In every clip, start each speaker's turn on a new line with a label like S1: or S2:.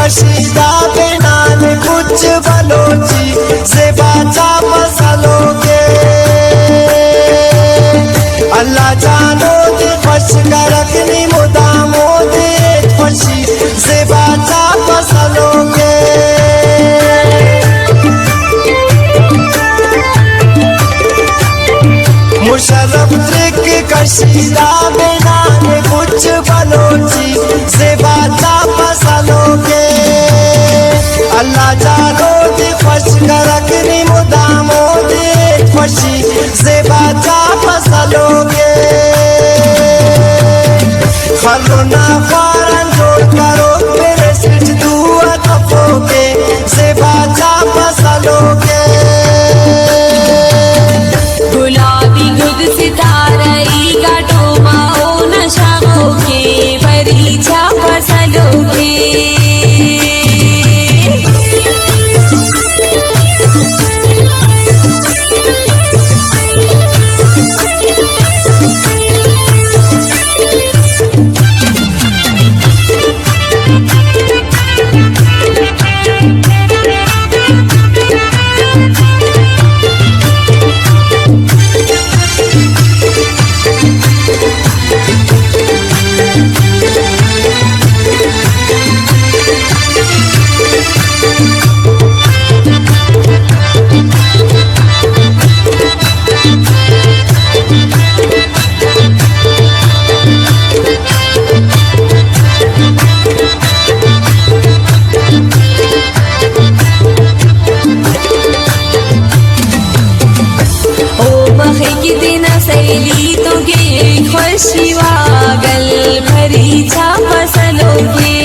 S1: कशीदा बेनान कुछ बलोची से बाचा मसलोगे। अल्लाह जानो दे फश करकनी मुदामो दे फशी से बाचा मसलोगे। मुशर्रफ त्रिक कशीदा बेनान कुछ बलोची से बाचा मसलोगे। अल्लाह जानो दे फश करकनी मुदामो दे फशी से बाचा मसलोगे। खलना फारन जोड़ करो मेरे सिट दुआ तपोगे से बाचा मसलोगे।
S2: गुलाबी गुद सितारई काटो माओ नशाओगे परीक्षा फसलोगे। सैली तो गे खुशी वागल परीक्षा फसलोगे।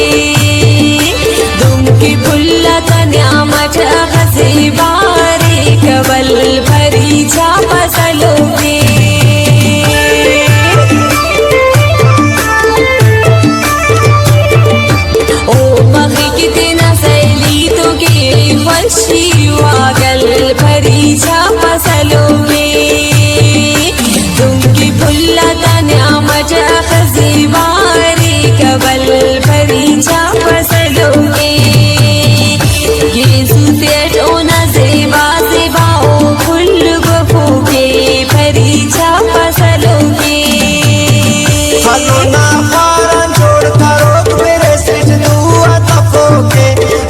S2: दुम की फुल्ला तन्यामठ हसे बारे कबल परीक्षा फसलोगे। ओ मखी कितना सैली तो गे खुशी वागल परीक्षा फसलोगे। फुल्ला तन्यामठ हसे बारे कबल परीक्षा फसलोगे। ये सुसेट ओना सेवा सेवाओ फुल बफोगे परीक्षा फसलोगे।
S1: खलना फारन जोड़ करो मेरे सिट दुआ तपोगे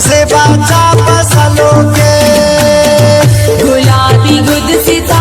S1: से बाचा फसलोगे।
S2: गुलाबी गुद सितारा